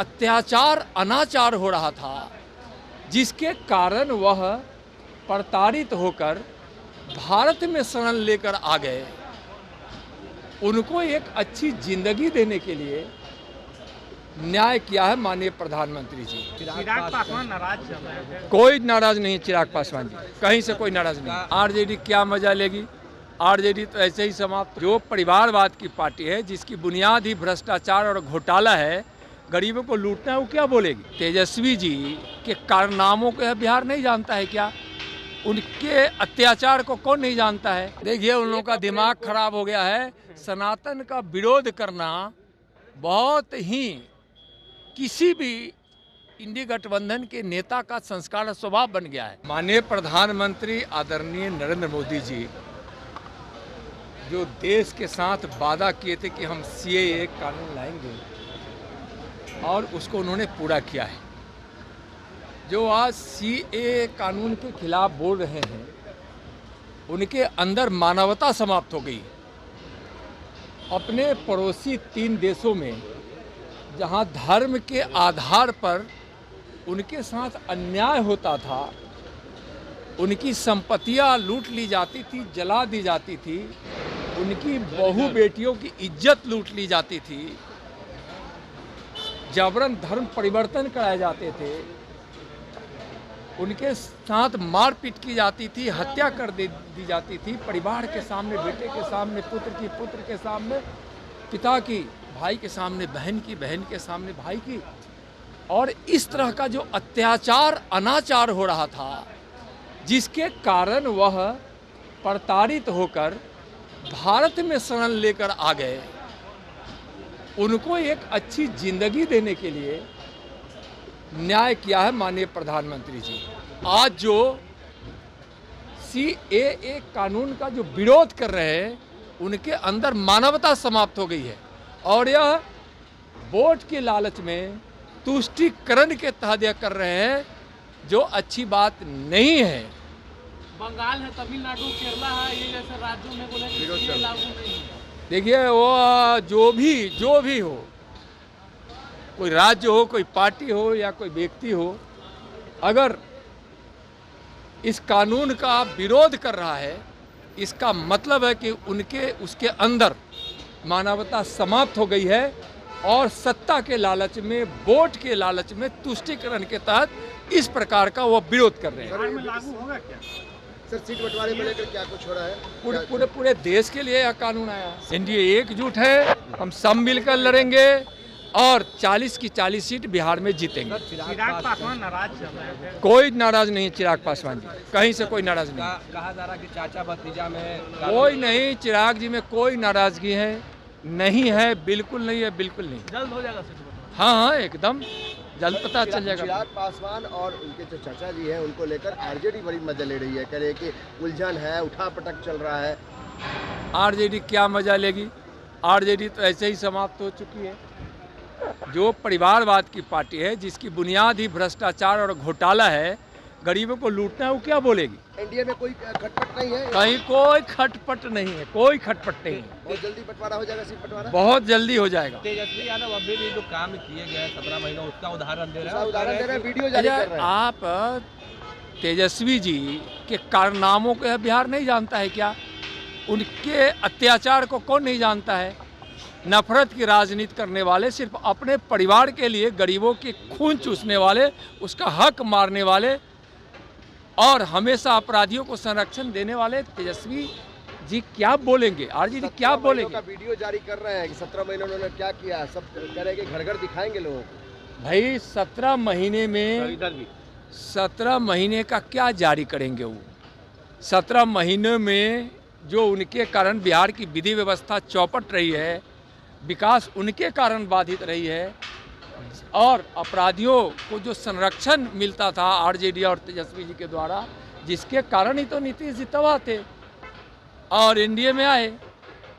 अत्याचार अनाचार हो रहा था, जिसके कारण वह प्रताड़ित होकर भारत में शरण लेकर आ गए, उनको एक अच्छी जिंदगी देने के लिए न्याय किया है माननीय प्रधानमंत्री जी। चिराग पासवान नाराज चल रहे हैं। कोई नाराज नहीं है चिराग पासवान जी, कहीं से कोई नाराज नहीं। आरजेडी क्या मजा लेगी? आरजेडी तो ऐसे ही समाप्त। जो परिवारवाद की पार्टी है, जिसकी बुनियाद ही भ्रष्टाचार और घोटाला है, गरीबों को लूटना है, वो क्या बोलेगी? तेजस्वी जी के कारनामों को बिहार नहीं जानता है क्या? उनके अत्याचार को कौन नहीं जानता है? देखिए, उन लोगों का दिमाग खराब हो गया है। सनातन का विरोध करना बहुत ही किसी भी इंडी गठबंधन के नेता का संस्कार और स्वभाव बन गया है। माननीय प्रधानमंत्री आदरणीय नरेंद्र मोदी जी जो देश के साथ वादा किए थे कि हम सीएए कानून लाएंगे, और उसको उन्होंने पूरा किया है। जो आज सीएए कानून के खिलाफ बोल रहे हैं, उनके अंदर मानवता समाप्त हो गई। अपने पड़ोसी 3 देशों में जहां धर्म के आधार पर उनके साथ अन्याय होता था, उनकी संपत्तियां लूट ली जाती थी, जला दी जाती थी, उनकी बहू बेटियों की इज्जत लूट ली जाती थी, जबरन धर्म परिवर्तन कराए जाते थे, उनके साथ मारपीट की जाती थी, हत्या कर दी जाती थी, परिवार के सामने, बेटे के सामने, पुत्र के सामने, पिता की, भाई के सामने बहन की, बहन के सामने भाई की। और इस तरह का जो अत्याचार अनाचार हो रहा था, जिसके कारण वह प्रताड़ित होकर भारत में शरण लेकर आ गए, उनको एक अच्छी जिंदगी देने के लिए न्याय किया है माननीय प्रधानमंत्री जी। आज जो सीएए कानून का जो विरोध कर रहे हैं, उनके अंदर मानवता समाप्त हो गई है, और यह वोट के लालच में तुष्टीकरण के तहत यह कर रहे हैं, जो अच्छी बात नहीं है। बंगाल है, तमिलनाडु, केरला है, ये जैसे राज्यों में बोले कि ये लागू नहीं है। देखिए, वो जो भी हो, कोई राज्य हो, कोई पार्टी हो या कोई व्यक्ति हो, अगर इस कानून का विरोध कर रहा है, इसका मतलब है कि उसके अंदर मानवता समाप्त हो गई है, और सत्ता के लालच में, वोट के लालच में, तुष्टीकरण के तहत इस प्रकार का वो विरोध कर रहे हैं। बिहार में लागू होगा क्या? सर, सीट बंटवारे को लेकर क्या कुछ हो रहा है? पूरे देश के लिए यह कानून आया। एनडीए एकजुट है, हम सब मिलकर लड़ेंगे और 40 की 40 सीट बिहार में जीतेंगे। चिराग पासवान नाराज चल रहे हैं। कोई नाराज नहीं है चिराग पासवान जी, कहीं से कोई नाराज नहीं। कहा जा रहा कि चाचा भतीजा में कोई नहीं, चिराग जी में कोई नाराजगी है नहीं है, बिल्कुल नहीं है, बिल्कुल नहीं। जल्द हो जाएगा सीट बंटवारा। हाँ, एकदम जल्द पता चल जाएगा। चिराग पासवान और उनके जो चाचा जी हैं, उनको लेकर आरजेडी बड़ी मजा ले रही है, कह रहे हैं कि उलझन है, उठापटक चल रहा है। आरजेडी क्या मजा लेगी? आरजेडी तो ऐसे ही समाप्त हो चुकी है। जो परिवारवाद की पार्टी है, जिसकी बुनियाद ही भ्रष्टाचार और घोटाला है, गरीबों को लूटना है, वो क्या बोलेगी? एनडीए में कोई खटपट नहीं है? कहीं कोई खटपट नहीं है, कोई खटपट नहीं है। बहुत जल्दी बंटवारा हो जाएगा, सीट बंटवारा बहुत जल्दी हो जाएगा। तेजस्वी यादव अभी भी जो काम किए गए 17 महीनों, उसका उदाहरण दे रहे हैं। उदाहरण दे रहे हैं, वीडियो जारी कर रहे हैं। आप तेजस्वी जी के कारनामों को बिहार नहीं जानता है क्या? उनके अत्याचार को कौन नहीं जानता है? नफरत की राजनीति करने वाले, सिर्फ अपने परिवार के लिए गरीबों के खून चूसने वाले, उसका हक मारने वाले और हमेशा अपराधियों को संरक्षण देने वाले तेजस्वी जी क्या बोलेंगे? आरजेडी क्या बोलेंगे? वीडियो जारी कर रहे हैं कि 17 महीनों उन्होंने क्या किया, सब कह रहे हैं कि घर घर दिखाएंगे लोगों को। भाई 17 महीने में 17 महीने का क्या जारी करेंगे वो? 17 महीने में जो उनके कारण बिहार की विधि व्यवस्था चौपट रही है, विकास उनके कारण बाधित रही है, और अपराधियों को जो संरक्षण मिलता था आरजेडी और तेजस्वी जी के द्वारा, जिसके कारण ही तो नीतीश जी तबाह थे और एनडीए में आए,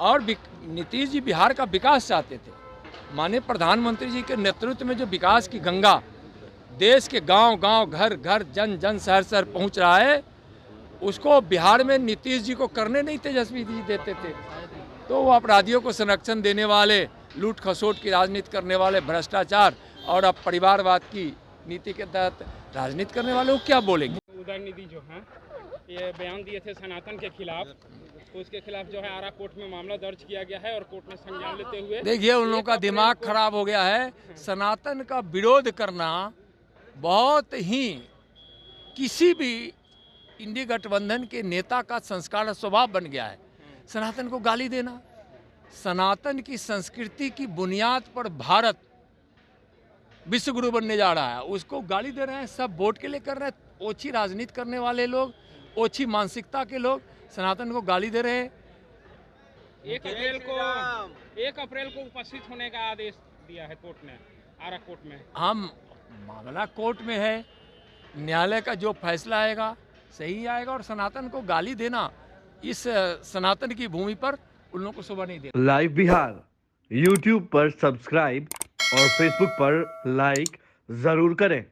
और नीतीश जी बिहार का विकास चाहते थे। माननीय प्रधानमंत्री जी के नेतृत्व में जो विकास की गंगा देश के गांव गांव, घर घर, जन जन, शहर शहर पहुंच रहा है, उसको बिहार में नीतीश जी को करने नहीं तेजस्वी जी देते थे। तो वो अपराधियों को संरक्षण देने वाले, लूट खसोट की राजनीति करने वाले, भ्रष्टाचार और अब परिवारवाद की नीति के तहत राजनीति करने वाले को क्या बोलेंगे। उदयनिधि जो हैं ये बयान दिए थे सनातन के खिलाफ, तो उसके खिलाफ जो है आरा कोर्ट में मामला दर्ज किया गया है और कोर्ट ने संज्ञान लेते हुए देखिए उन लोगों का दिमाग खराब हो गया है। सनातन का विरोध करना बहुत ही किसी भी इंडी गठबंधन के नेता का संस्कार और स्वभाव बन गया है। सनातन को गाली देना, सनातन की संस्कृति की बुनियाद पर भारत विश्व गुरु बनने जा रहा है, उसको गाली दे रहे हैं। सब वोट के लिए कर रहे हैं। ओछी राजनीति करने वाले लोग, ओछी मानसिकता के लोग सनातन को गाली दे रहे हैं। 1 अप्रैल को उपस्थित होने का आदेश दिया है कोर्ट ने, आरा कोर्ट में। हम मामला कोर्ट में है, न्यायालय का जो फैसला आएगा सही आएगा। और सनातन को गाली देना इस सनातन की भूमि पर उन लोगों को शोभा नहीं देता। लाइव बिहार यूट्यूब पर सब्सक्राइब और फेसबुक पर लाइक जरूर करें।